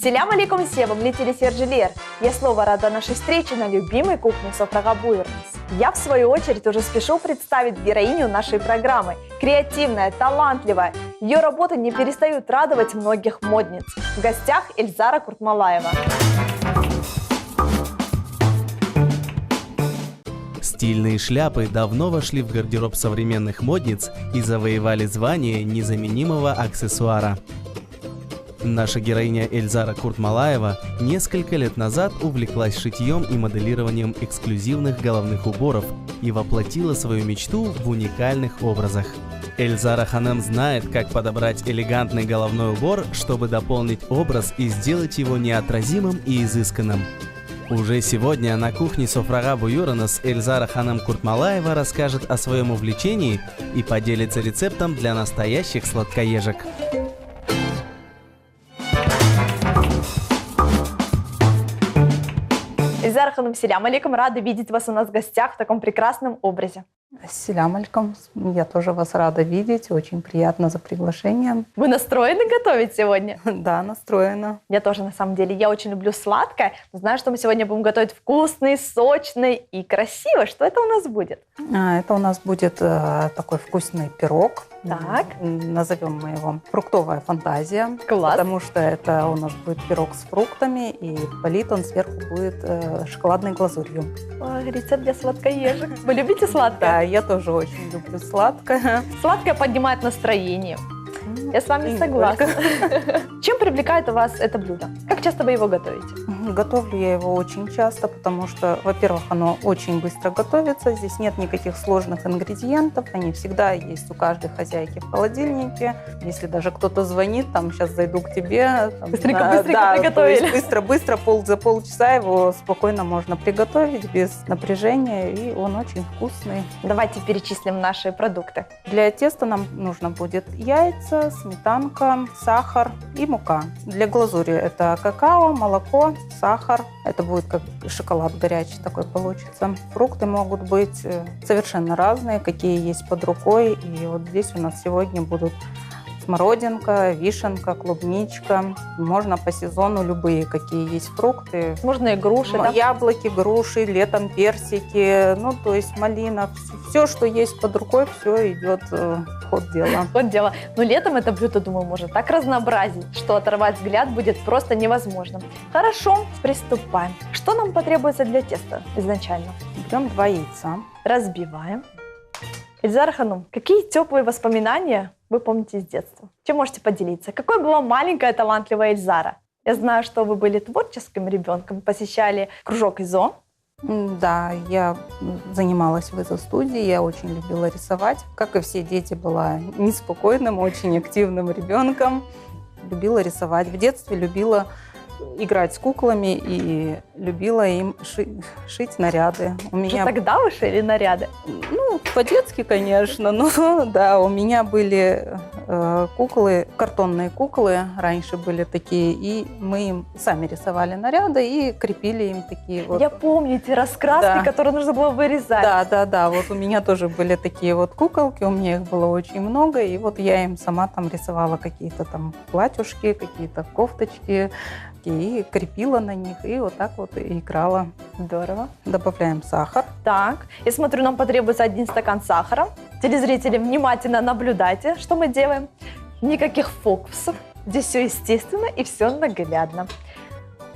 Селям алейкум всем, млители Серджелер. Я снова рада нашей встрече на любимой кухне Софрага Буйрнес. Я, в свою очередь, уже спешу представить героиню нашей программы. Креативная, талантливая. Ее работы не перестают радовать многих модниц. В гостях Эльзара Куртмалаева. Стильные шляпы давно вошли в гардероб современных модниц и завоевали звание незаменимого аксессуара. Наша героиня Эльзара Куртмалаева несколько лет назад увлеклась шитьем и моделированием эксклюзивных головных уборов и воплотила свою мечту в уникальных образах. Эльзара Ханам знает, как подобрать элегантный головной убор, чтобы дополнить образ и сделать его неотразимым и изысканным. Уже сегодня на кухне Софрага Буйрнес Эльзара Ханам Куртмалаева расскажет о своем увлечении и поделится рецептом для настоящих сладкоежек. Эльзара Ханам, селям алейкум, рада видеть вас у нас в гостях в таком прекрасном образе. Селям алейкум, я тоже вас рада видеть, очень приятно за приглашением. Вы настроены готовить сегодня? Да, настроена. Я тоже, на самом деле, я очень люблю сладкое, но знаю, что мы сегодня будем готовить вкусный, сочный и красиво. Что это у нас будет? Это у нас будет такой вкусный пирог. Так. Назовем мы его «Фруктовая фантазия». Класс. Потому что это у нас будет пирог с фруктами, и полит он сверху будет шоколадной глазурью. Ой, рецепт для сладкоежек. Вы любите сладкое? Да, я тоже очень люблю сладкое. Сладкое поднимает настроение. Я с вами И не согласна. Чем привлекает вас это блюдо? Как часто вы его готовите? Готовлю я его очень часто, потому что, во-первых, оно очень быстро готовится, здесь нет никаких сложных ингредиентов, они всегда есть у каждой хозяйки в холодильнике. Если даже кто-то звонит, там, сейчас зайду к тебе. Быстренько Да, приготовили. Быстро, за полчаса его спокойно можно приготовить без напряжения, и он очень вкусный. Давайте перечислим наши продукты. Для теста нам нужно будет яйца, сметанка, сахар и мука. Для глазури это какао, молоко, сахар. Это будет как шоколад горячий такой получится. Фрукты могут быть совершенно разные, какие есть под рукой. И вот здесь у нас сегодня будут смородинка, вишенка, клубничка. Можно по сезону любые, какие есть фрукты. Можно и груши, да? Яблоки, груши, летом персики, то есть малина. Все, что есть под рукой, все идет в ход дела. Вот дело. Но летом это блюдо, думаю, можно так разнообразить, что оторвать взгляд будет просто невозможно. Хорошо, приступаем. Что нам потребуется для теста изначально? Берем 2 яйца. Разбиваем. Эльзара Ханум, какие теплые воспоминания вы помните с детства? Чем можете поделиться? Какой была маленькая талантливая Эльзара? Я знаю, что вы были творческим ребенком, посещали кружок ИЗО. Да, я занималась в ИЗО-студии, я очень любила рисовать. Как и все дети, была неспокойным, очень активным ребенком. Любила рисовать. В детстве любила играть с куклами и любила им шить наряды. Уже тогда вы шили наряды? По-детски, конечно, но да, у меня были куклы, картонные куклы, раньше были такие, и мы им сами рисовали наряды и крепили им такие вот. Я помню эти раскраски, Да. которые нужно было вырезать. Да, вот у меня тоже были такие вот куколки, у меня их было очень много, и вот я им сама там рисовала какие-то там платьюшки, какие-то кофточки, и крепила на них, и вот так вот и играла. Здорово. Добавляем сахар. Так, я смотрю, нам потребуется 1 стакан сахара. Телезрители, внимательно наблюдайте, что мы делаем. Никаких фокусов. Здесь все естественно и все наглядно.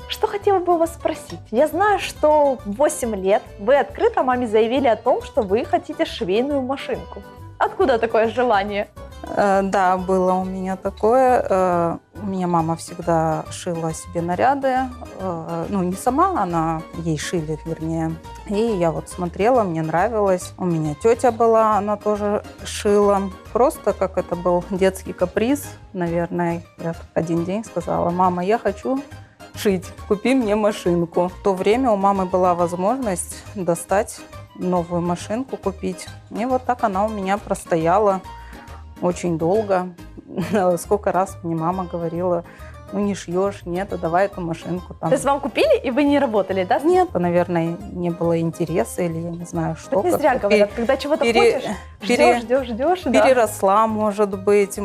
Что хотела бы у вас спросить? Я знаю, что в 8 лет вы открыто маме заявили о том, что вы хотите швейную машинку. Откуда такое желание? Да, было у меня такое. У меня мама всегда шила себе наряды. Не сама, ей шили, вернее. И я вот смотрела, мне нравилось. У меня тетя была, она тоже шила. Просто как это был детский каприз, наверное. Я один день сказала: мама, я хочу шить, купи мне машинку. В то время у мамы была возможность достать новую машинку, купить. И вот так она у меня простояла очень долго. Сколько раз мне мама говорила: ну не шьешь, нет, а давай эту машинку там. То есть вам купили, и вы не работали, да? Нет, наверное, не было интереса или я не знаю, что. Так не зря как-то говорят, когда чего-то хочешь, ждешь, да. переросла, может быть,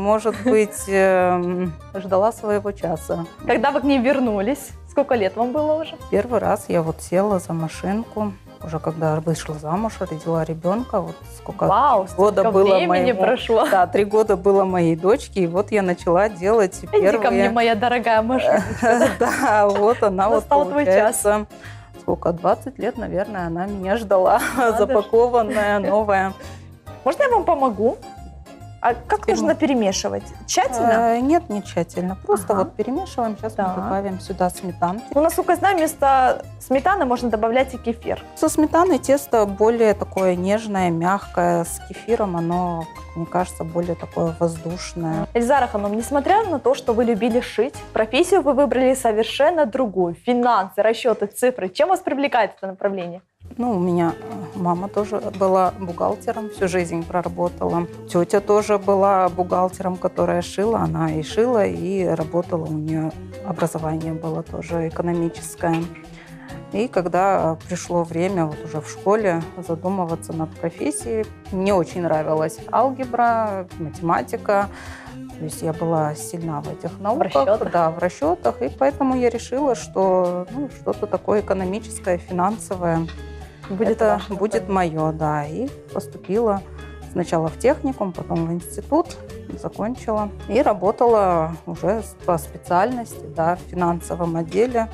ждала своего часа. Когда вы к ней вернулись, сколько лет вам было уже? Первый раз я вот села за машинку, уже когда вышла замуж, родила ребенка, вот сколько Вау, года столько было времени моему, прошло. да, 3 года было моей дочке, и вот я начала делать Иди первые. ко мне, моя дорогая машина. Да, вот она вот Настал твой час. получается. Сколько, 20 лет, наверное, она меня ждала, Надо ж. запакованная, новая. Можно я вам помогу? А как Теперь нужно перемешивать? Тщательно? Нет, не тщательно. Просто Ага. вот перемешиваем. Сейчас Так. мы добавим сюда сметанки. Ну, насколько я знаю, вместо сметаны можно добавлять и кефир. Со сметаной тесто более такое нежное, мягкое. С кефиром оно, как мне кажется, более такое воздушное. Эльзара Ханум, несмотря на то, что вы любили шить, профессию вы выбрали совершенно другую. Финансы, расчеты, цифры. Чем вас привлекает это направление? Ну, у меня мама тоже была бухгалтером, всю жизнь проработала. Тетя тоже была бухгалтером, которая шила. Она и шила, и работала. У нее образование было тоже экономическое. И когда пришло время вот уже в школе задумываться над профессией, мне очень нравилась алгебра, математика. То есть я была сильна в этих науках, расчетах? да, в расчетах. И поэтому я решила, что что-то такое экономическое, финансовое, это ваше будет мое, да. И поступила сначала в техникум, потом в институт, закончила. И работала уже по специальности, да, в финансовом отделе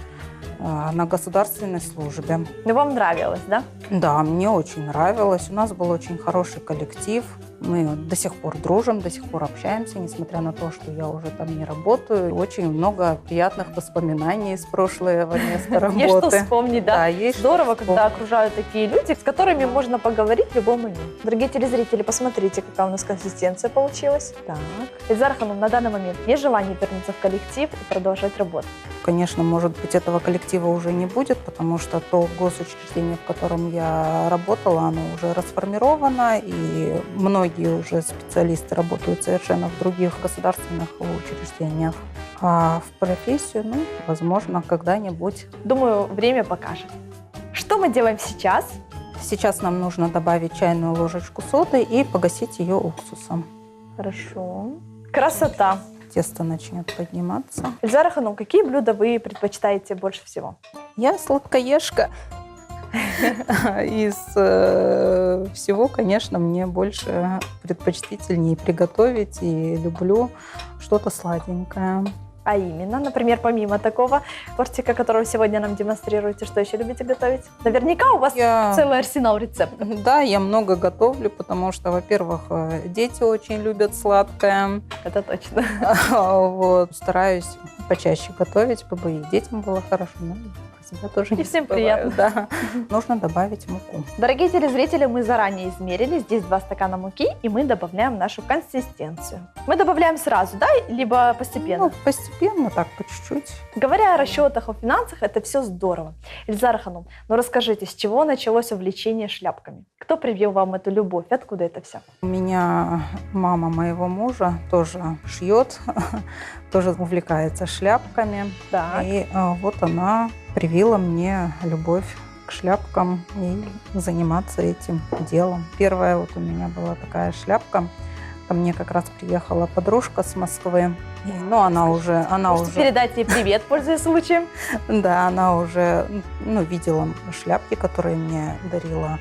на государственной службе. Ну, вам нравилось, да? Да, мне очень нравилось. У нас был очень хороший коллектив. Мы до сих пор дружим, до сих пор общаемся, несмотря на то, что я уже там не работаю. Очень много приятных воспоминаний из прошлого места работы. Есть что вспомнить, да? Да, есть Здорово, что когда вспомнить. окружают такие люди, с которыми можно поговорить в любой момент. Дорогие телезрители, посмотрите, какая у нас консистенция получилась. Так. Эльзара Ханум, на данный момент есть желание вернуться в коллектив и продолжать работу? Конечно, может быть, этого коллектива уже не будет, потому что то госучреждение, в котором я работала, оно уже расформировано, и многие уже специалисты работают совершенно в других государственных учреждениях. А в профессию, возможно, когда-нибудь. Думаю, время покажет. Что мы делаем сейчас? Сейчас нам нужно добавить чайную ложечку соды и погасить ее уксусом. Хорошо. Красота. Тесто начнет подниматься. Эльзара Ханум, какие блюда вы предпочитаете больше всего? Я сладкоежка. Из всего, конечно, мне больше предпочтительнее приготовить и люблю что-то сладенькое. А именно, например, помимо такого тортика, которого сегодня нам демонстрируете, что еще любите готовить? Наверняка у вас целый арсенал рецептов. Да, я много готовлю, потому что, во-первых, дети очень любят сладкое. Это точно. Вот. Стараюсь почаще готовить, чтобы и детям было хорошо, себя тоже и всем приятно. Да. Нужно добавить муку. Дорогие телезрители, мы заранее измерили. Здесь 2 стакана муки, и мы добавляем нашу консистенцию. Мы добавляем сразу, да, либо постепенно? Постепенно, так, по чуть-чуть. Говоря о расчетах, о финансах, это все здорово. Эльзара Ханум, расскажите, с чего началось увлечение шляпками? Кто привил вам эту любовь? Откуда это все? У меня мама моего мужа тоже шьет, тоже увлекается шляпками. Так. И вот она привила мне любовь к шляпкам и заниматься этим делом. Первая вот у меня была такая шляпка. Ко мне как раз приехала подружка с Москвы. Она уже... передать ей привет, пользуясь случаем. Да, она уже видела шляпки, которые мне дарила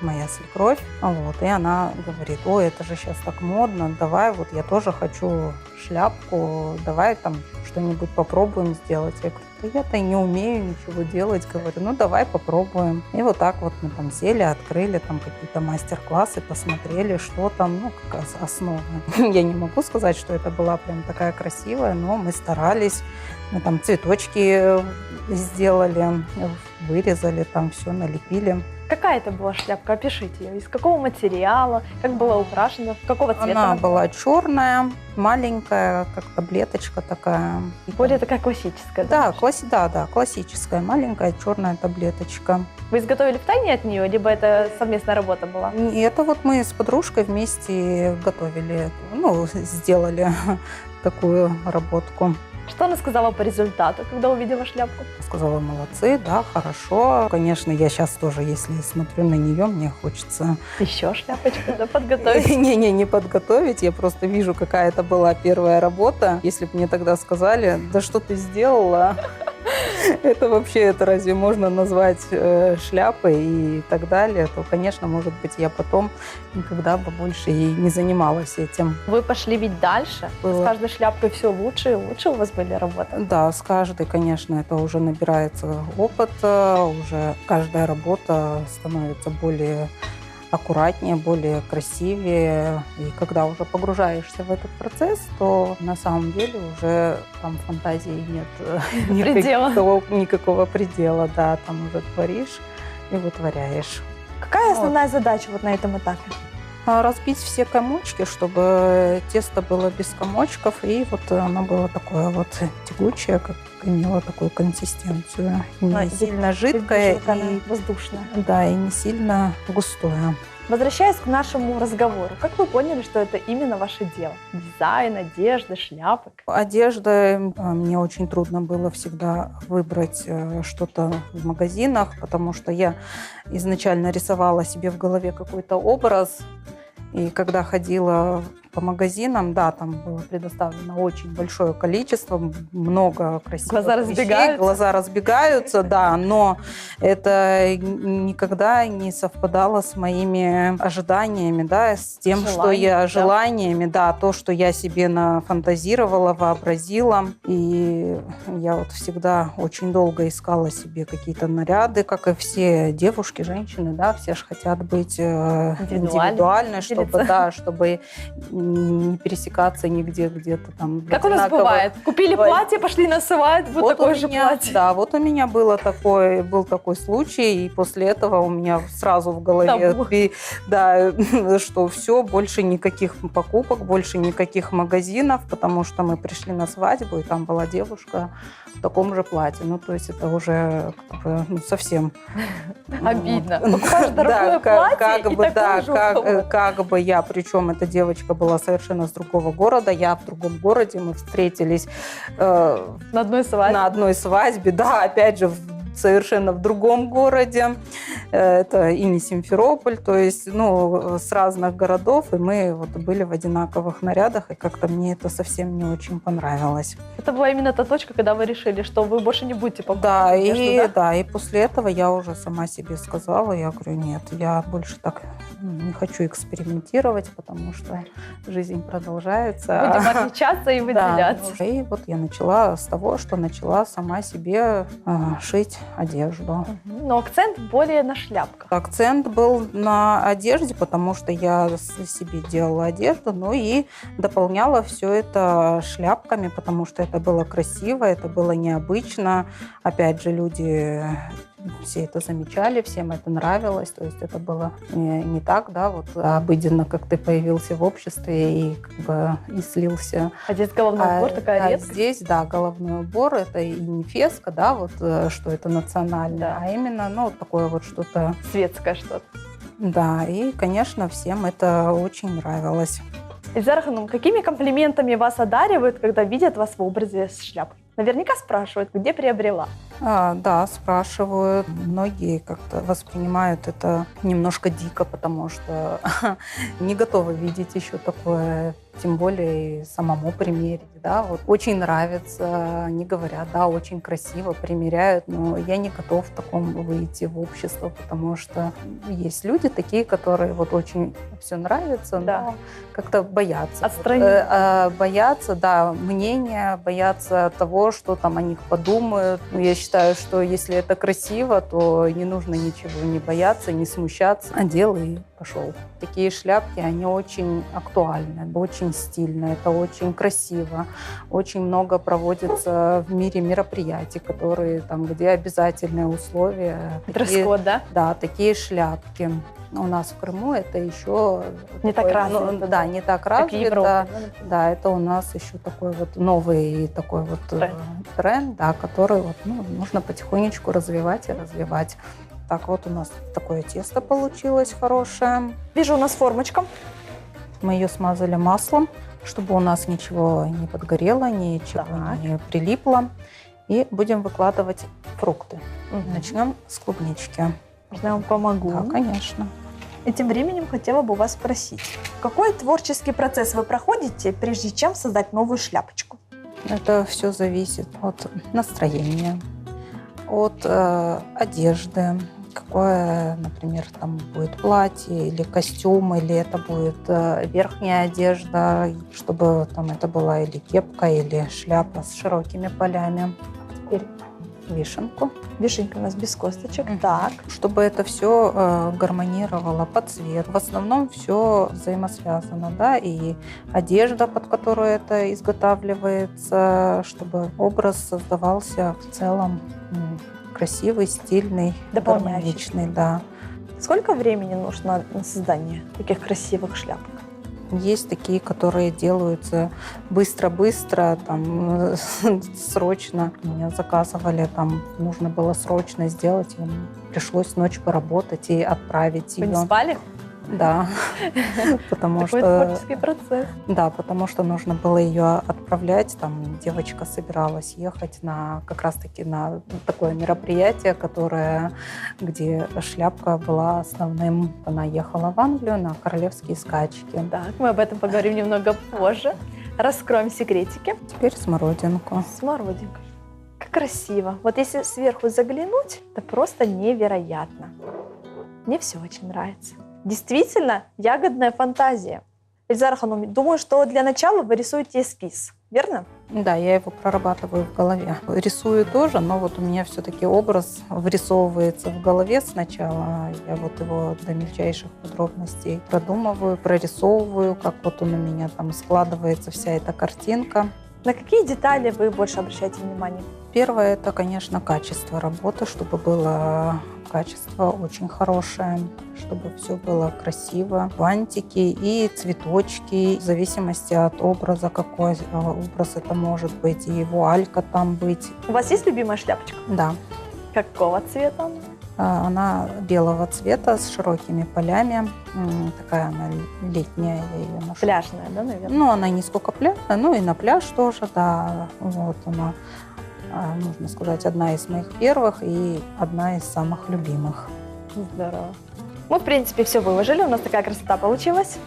моя свекровь. Вот, и она говорит: ой, это же сейчас так модно, давай, вот я тоже хочу шляпку, давай там что-нибудь попробуем сделать. Я говорю: да я-то и не умею ничего делать. Говорю: давай попробуем. И вот так вот мы там сели, открыли там какие-то мастер-классы, посмотрели, что там, как основа. Я не могу сказать, что это была прям такая красивая, но мы старались. Мы там цветочки сделали, вырезали, там все налепили. Какая это была шляпка? Опишите ее. Из какого материала? Как была украшена? Какого цвета? Она была черная, маленькая, как таблеточка такая. Более такая классическая. Да, классическая, маленькая черная таблеточка. Вы изготовили втайне от нее, либо это совместная работа была? И это вот мы с подружкой вместе готовили, сделали такую работку. Что она сказала по результату, когда увидела шляпку? Сказала, молодцы, да, хорошо. Конечно, я сейчас тоже, если смотрю на нее, мне хочется... Еще шляпочку, да, подготовить? Не подготовить. Я просто вижу, какая это была первая работа. Если бы мне тогда сказали, да что ты сделала? Это вообще, это разве можно назвать шляпой и так далее, то, конечно, может быть, я потом никогда бы больше и не занималась этим. Вы пошли ведь дальше. Было. С каждой шляпкой все лучше и лучше у вас были работы. Да, с каждой, конечно, это уже набирается опыт, уже каждая работа становится более аккуратнее, более красивее. И когда уже погружаешься в этот процесс, то на самом деле уже там фантазии нет никакого предела. Да, там уже творишь и вытворяешь. Какая основная задача вот на этом этапе? Разбить все комочки, чтобы тесто было без комочков, и вот оно было такое вот тягучее, как имело такую консистенцию. Не сильно жидкое и воздушное. Да, и не сильно густое. Возвращаясь к нашему разговору, как вы поняли, что это именно ваше дело? Дизайн, одежда, шляпы? Одежда мне очень трудно было всегда выбрать что-то в магазинах, потому что я изначально рисовала себе в голове какой-то образ, и когда ходила по магазинам, да, там было предоставлено очень большое количество, много красивых вещей. Глаза разбегаются, да, но это никогда не совпадало с моими ожиданиями, да, с тем, желаниями, да, то, что я себе нафантазировала, вообразила. И я вот всегда очень долго искала себе какие-то наряды, как и все девушки, женщины, да, все же хотят быть индивидуальной, чтобы не пересекаться нигде, где-то там. Как у нас бывает? Купили платье, пошли насывать, вот такое же платье. Да, вот у меня был такой случай, и после этого у меня сразу в голове, да, что все, больше никаких покупок, больше никаких магазинов, потому что мы пришли на свадьбу, и там была девушка в таком же платье. Ну, то есть это уже совсем... Обидно. Покупаешь дорогое платье и такое же у кого-то. Как бы я, причем эта девочка была совершенно с другого города, я в другом городе, мы встретились на одной свадьбе, да, опять же, совершенно в другом городе. Это и не Симферополь, то есть, с разных городов, и мы вот были в одинаковых нарядах, и как-то мне это совсем не очень понравилось. Это была именно та точка, когда вы решили, что вы больше не будете покупать одежду, да? И после этого я уже сама себе сказала, я говорю, нет, я больше так не хочу экспериментировать, потому что жизнь продолжается. Будем отличаться и выделяться. Да, и вот я начала с того, что начала сама себе шить одежду. Но акцент более на шляпках. Акцент был на одежде, потому что я себе делала одежду, и дополняла все это шляпками, потому что это было красиво, это было необычно. Опять же, люди все это замечали, всем это нравилось, то есть это было не так, да, вот обыденно, как ты появился в обществе и и слился. А здесь головной убор такая редкость? Здесь, да, головной убор, это и не феска, да, вот что это национальное, а именно, такое вот что-то... Светское что-то. Да, и, конечно, всем это очень нравилось. Эльзара Ханум, какими комплиментами вас одаривают, когда видят вас в образе с шляпой? Наверняка спрашивают, где приобрела. Да, спрашивают. Многие как-то воспринимают это немножко дико, потому что не готовы видеть еще такое, тем более и самому примерить. Да? Вот очень нравится, они говорят, да, очень красиво, примеряют, но я не готов в таком выйти в общество, потому что есть люди такие, которые вот очень все нравится, но как-то боятся. Боятся, да, мнения, боятся того, что там о них подумают. Но я считаю, что если это красиво, то не нужно ничего не бояться, не смущаться. Одел и пошел. Такие шляпки, они очень актуальны, очень стильно, это очень красиво. Очень много проводится в мире мероприятий, которые там, где обязательные условия. Дресс-код, да? Да, такие шляпки. У нас в Крыму это еще... Не так развито. Да, не так развито. Да, это у нас еще такой вот новый такой вот тренд, да, который вот, нужно потихонечку развивать и развивать. Так, вот у нас такое тесто получилось хорошее. Вижу, у нас формочка. Мы ее смазали маслом. чтобы у нас ничего не подгорело, ничего Так. не прилипло. И будем выкладывать фрукты. Мгм. Начнем с клубнички. Можно я вам помогу? Да, конечно. И тем временем хотела бы у вас спросить, какой творческий процесс вы проходите, прежде чем создать новую шляпочку? Это все зависит от настроения, от одежды, какое, например, там будет платье или костюм, или это будет верхняя одежда, чтобы там это была или кепка, или шляпа с широкими полями. Теперь вишенку. Вишенька у нас без косточек. Мгм. Так. Чтобы это все гармонировало по цвету. В основном все взаимосвязано, да, и одежда, под которую это изготавливается, чтобы образ создавался в целом красивый, стильный, Дополняющий. гармоничный, да. Сколько времени нужно на создание таких красивых шляпок? Есть такие, которые делаются быстро-быстро, там, срочно. Меня заказывали, там, нужно было срочно сделать, и пришлось ночь поработать и отправить Вы не ее. спали? Да, потому Такой что, творческий процесс. да, потому что нужно было ее отправлять. Там девочка собиралась ехать на как раз-таки на такое мероприятие, где шляпка была основным. Она ехала в Англию на королевские скачки. Так, мы об этом поговорим немного позже. Раскроем секретики. Теперь смородинку. Смородинка. Как красиво. Вот если сверху заглянуть, это просто невероятно. Мне все очень нравится. Действительно, ягодная фантазия. Эльзара Ханум, думаю, что для начала вы рисуете эскиз, верно? Да, я его прорабатываю в голове. Рисую тоже, но вот у меня все-таки образ вырисовывается в голове сначала. Я вот его до мельчайших подробностей продумываю, прорисовываю, как вот он у меня там складывается, вся эта картинка. На какие детали вы больше обращаете внимание? Первое – это, конечно, качество работы, чтобы было качество очень хорошее, чтобы все было красиво. Бантики и цветочки, в зависимости от образа, какой образ это может быть, и вуалька там быть. У вас есть любимая шляпочка? Да, Какого цвета? она белого цвета с широкими полями. Такая она летняя, я ее ношу. Пляжная, да, наверное? Ну, она не сколько пляжная, ну и на пляж тоже, да. Вот она, можно сказать, одна из моих первых и одна из самых любимых. Здорово. Мы, в принципе, все выложили. У нас такая красота получилась.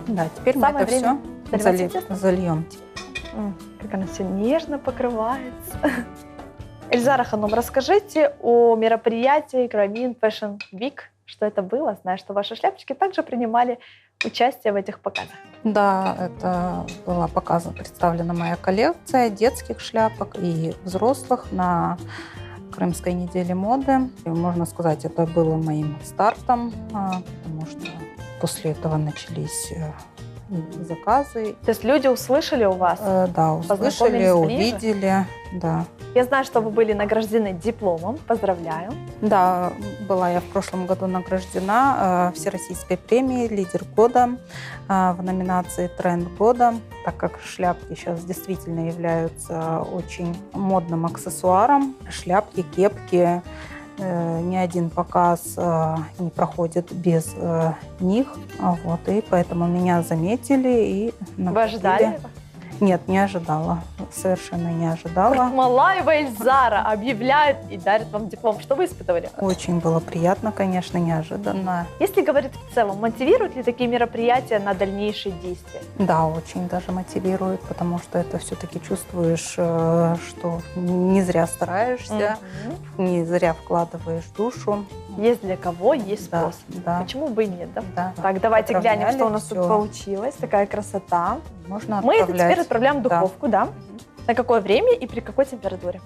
Да, теперь мы Самое это время все заливать тесто? зальем. Как она все нежно покрывается. Эльзара Ханум, расскажите о мероприятии Grameen Fashion Week. Что это было? Знаю, что ваши шляпочки также принимали участие в этих показах. Да, это была представлена моя коллекция детских шляпок и взрослых на Крымской неделе моды. И, можно сказать, это было моим стартом, потому что после этого начались и заказы. То есть люди услышали у вас? Да, услышали, Познакомились ближе? увидели, да. Я знаю, что вы были награждены дипломом. Поздравляю. Да, была я в прошлом году награждена Всероссийской премией «Лидер года» в номинации «Тренд года», так как шляпки сейчас действительно являются очень модным аксессуаром. Шляпки, кепки, ни один показ не проходит без них. Вот, и поэтому меня заметили и Вы наградили. ожидали? Нет, не ожидала. Совершенно не ожидала. Куртмалаева Эльзара объявляют и дарят вам диплом. Что вы испытывали? Очень было приятно, конечно, неожиданно. Если говорить в целом, мотивируют ли такие мероприятия на дальнейшие действия? Да, очень даже мотивирует, потому что это все-таки чувствуешь, что не зря стараешься, не зря вкладываешь душу. Есть для кого, есть Да, спрос. да. Почему бы и нет, да? Да. Так, давайте глянем, Отправляли что у нас тут всё. получилось. Такая красота. Можно Мы это отправлять. теперь отправляем в Да. духовку, да? На какое время и при какой температуре?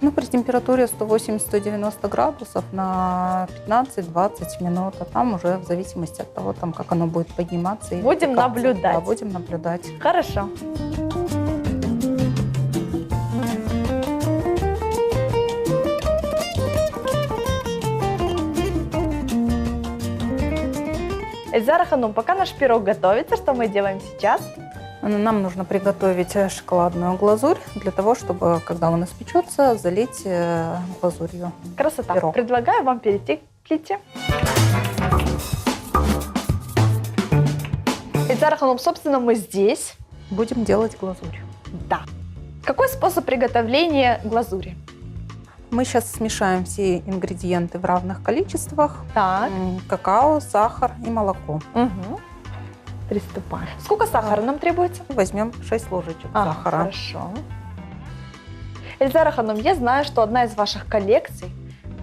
Ну, при температуре 180-190 градусов на 15-20 минут, а там уже в зависимости от того, там, как оно будет подниматься. и Будем выпекаться. наблюдать. Да, будем наблюдать. Хорошо. Эльзара Ханум, пока наш пирог готовится, что мы делаем сейчас? Нам нужно приготовить шоколадную глазурь для того, чтобы, когда он испечется, залить глазурью. Красота. Пирог. Предлагаю вам перейти к плите. Эльзара Ханум, собственно, мы здесь. Будем делать глазурь. Да. Какой способ приготовления глазури? Мы сейчас смешаем все ингредиенты в равных количествах. Так. Какао, сахар и молоко. Угу. Приступаем. Сколько сахара нам требуется? Возьмем 6 ложечек сахара. Хорошо. Эльзара Ханум, я знаю, что одна из ваших коллекций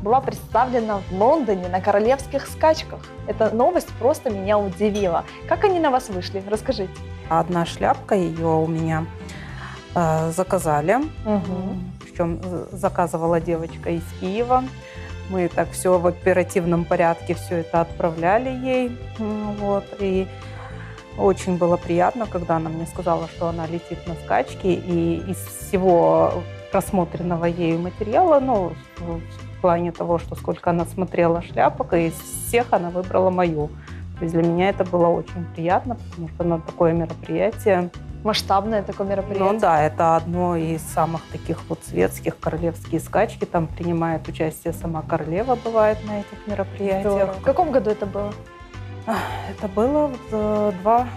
была представлена в Лондоне на королевских скачках. Эта новость просто меня удивила. Как они на вас вышли? Расскажите. Одна шляпка, ее у меня заказали. Угу. Причем заказывала девочка из Киева. Мы так все в оперативном порядке все это отправляли ей. Вот. И очень было приятно, когда она мне сказала, что она летит на скачки. И из всего просмотренного ею материала, ну, в плане того, что сколько она смотрела шляпок, и из всех она выбрала мою. То есть для меня это было очень приятно, потому что на такое мероприятие. Масштабное такое мероприятие. Ну да, это одно из самых таких вот светских, королевские скачки. Там принимает участие сама королева, бывает на этих мероприятиях. Здорово. В каком году это было? Это было два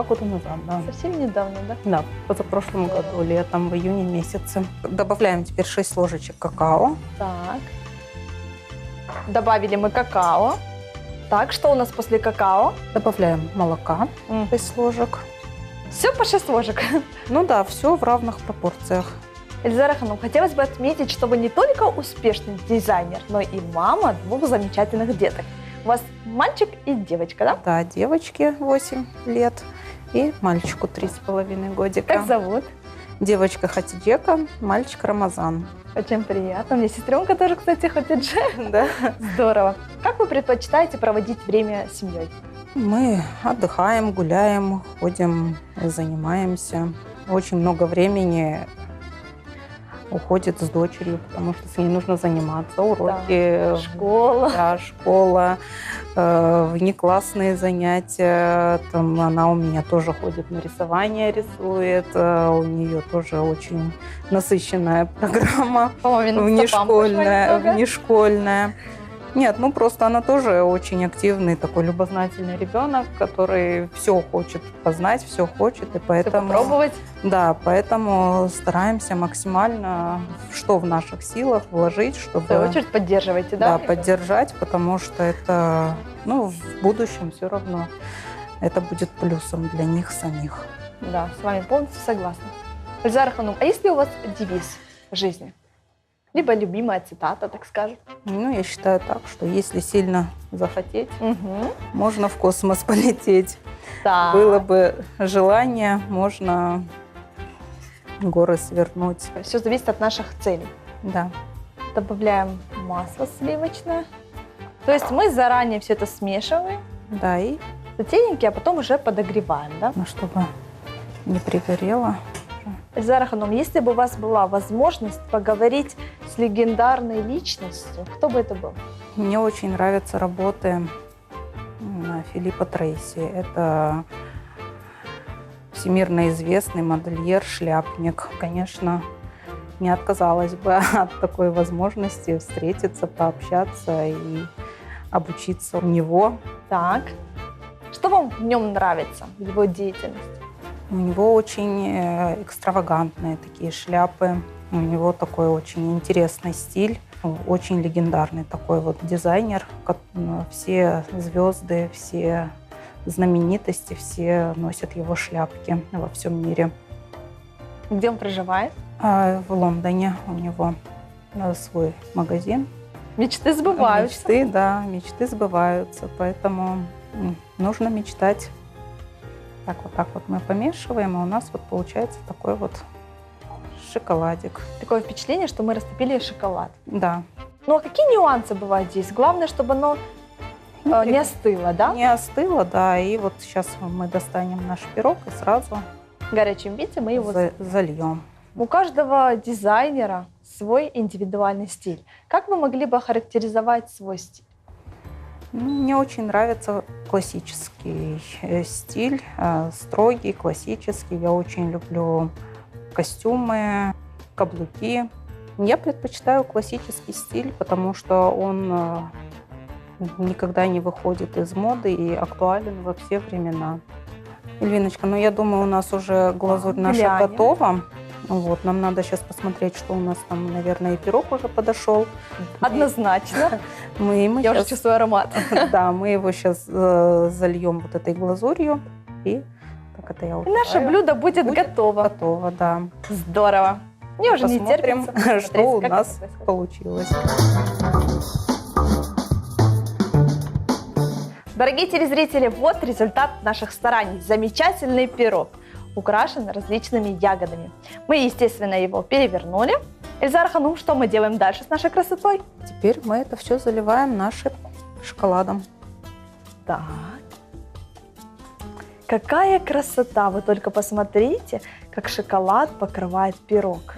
года назад, да. Совсем недавно, да? Да, позапрошлом году, летом, в июне месяце. Добавляем теперь 6 ложечек какао. Так. Добавили мы какао. Так, что у нас после какао? Добавляем молока 6 ложек. Все по 6 ложек. Ну да, все в равных пропорциях. Эльзара Ханум, хотелось бы отметить, что вы не только успешный дизайнер, но и мама 2 замечательных деток. У вас мальчик и девочка, да? Да, девочке 8 лет и мальчику 3,5 годика. Как зовут? Девочка Хатиджека, мальчик Рамазан. Очень приятно. У меня сестренка тоже, кстати, Хатидже. Да. Здорово. Как вы предпочитаете проводить время с семьей? Мы отдыхаем, гуляем, ходим, занимаемся. Очень много времени уходит с дочерью, потому что с ней нужно заниматься. Уроки, да. Школа. Да, школа, внеклассные занятия. Там она у меня тоже ходит на рисование, рисует. У нее тоже очень насыщенная программа. Внешкольная. Нет, ну просто она тоже очень активный, такой любознательный ребенок, который все хочет познать, все хочет, и поэтому... Все попробовать. Да, поэтому стараемся максимально, что в наших силах, вложить, чтобы... В свою очередь поддерживаете, да? Да, поддержать, потому что это, ну, в будущем все равно это будет плюсом для них самих. Да, с вами полностью согласна. Эльзара Ханум, а есть ли у вас девиз в жизни? Либо любимая цитата, так скажем? Ну, я считаю так, что если сильно захотеть, можно в космос полететь. Да. Было бы желание, можно горы свернуть. Все зависит от наших целей. Да. Добавляем масло сливочное. То есть мы заранее все это смешиваем. Да, и Затейненькие, а потом уже подогреваем, да? ну, чтобы не пригорело. Эльзара Ханум, если бы у вас была возможность поговорить с легендарной личностью, кто бы это был? Мне очень нравятся работы Филиппа Трейси. Это всемирно известный модельер, шляпник. Конечно, не отказалась бы от такой возможности встретиться, пообщаться и обучиться у него. Так. Что вам в нем нравится, в его деятельности? У него очень экстравагантные такие шляпы. У него такой очень интересный стиль. Очень легендарный такой вот дизайнер. Все звезды, все знаменитости, все носят его шляпки во всем мире. Где он проживает? В Лондоне у него свой магазин. Мечты сбываются. Мечты, да, мечты сбываются. Поэтому нужно мечтать. Так вот мы помешиваем, и у нас вот получается такой вот шоколадик. Такое впечатление, что мы растопили шоколад. Да. Ну а какие нюансы бывают здесь? Главное, чтобы оно не остыло, да? Не остыло, да. И вот сейчас мы достанем наш пирог и сразу В горячем виде мы его зальем. У каждого дизайнера свой индивидуальный стиль. Как вы могли бы охарактеризовать свой стиль? Мне очень нравится классический стиль, строгий, классический. Я очень люблю костюмы, каблуки. Я предпочитаю классический стиль, потому что он никогда не выходит из моды и актуален во все времена. Ильвиночка, ну я думаю, у нас уже глазурь наша глянем. готова. Вот, нам надо сейчас посмотреть, что у нас там, наверное, и пирог уже подошел. Однозначно. Мы Я уже щас- чувствую аромат. Да, мы его сейчас зальем вот этой глазурью. И так это я И уже наше блюдо будет готово. готово, да. Здорово. Мне уже не Посмотрим, терпится посмотреть, что у как нас это происходит. получилось. Дорогие телезрители, вот результат наших стараний. Замечательный пирог, украшен различными ягодами. Мы, естественно, его перевернули. Эльзара Ханум, что мы делаем дальше с нашей красотой? Теперь мы это все заливаем нашим шоколадом. Так. Какая красота! Вы только посмотрите, как шоколад покрывает пирог.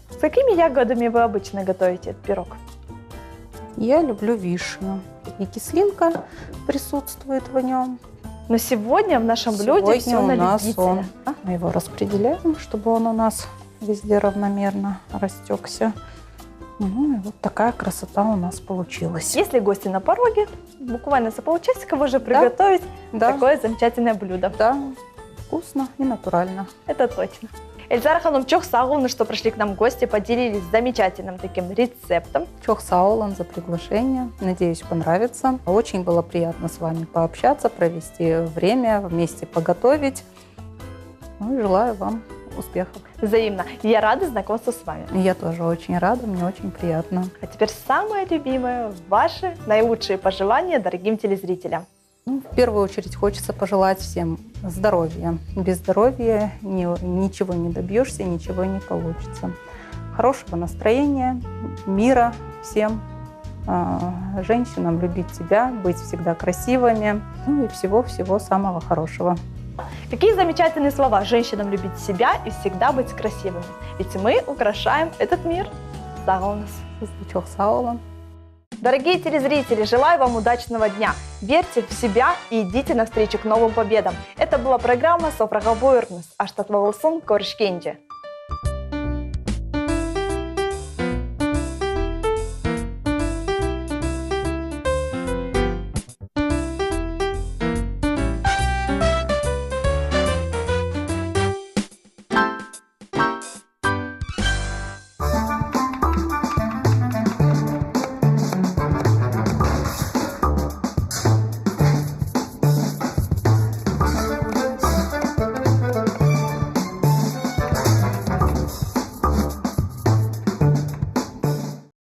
С какими ягодами вы обычно готовите этот пирог? Я люблю вишню. И кислинка присутствует в нем. Но сегодня в нашем блюде Сегодня все у на нас любителя. он. Мы его распределяем, чтобы он у нас везде равномерно растекся. Ну и вот такая красота у нас получилась. Если гости на пороге, буквально за полчасика можно приготовить Да, такое замечательное блюдо. да, вкусно и натурально. Это точно. Эльзара Ханум, чох сагулны, что пришли к нам гости, поделились замечательным таким рецептом. Чох саолан за приглашение. Надеюсь, понравится. Очень было приятно с вами пообщаться, провести время, вместе поготовить. Ну и желаю вам успехов. Взаимно. Я рада знакомству с вами. И я тоже очень рада, мне очень приятно. А теперь самое любимое, ваши наилучшие пожелания дорогим телезрителям. Ну, в первую очередь хочется пожелать всем здоровья. Без здоровья ничего не добьешься, ничего не получится. Хорошего настроения, мира всем, женщинам любить себя, быть всегда красивыми, ну и всего-всего самого хорошего. Какие замечательные слова. Женщинам любить себя и всегда быть красивыми. Ведь мы украшаем этот мир. Сагулнас. Чох саолан. Дорогие телезрители, желаю вам удачного дня. Верьте в себя и идите навстречу к новым победам. Это была программа «Софрага Буйрнус», Аштат Валусын Коршкенджи.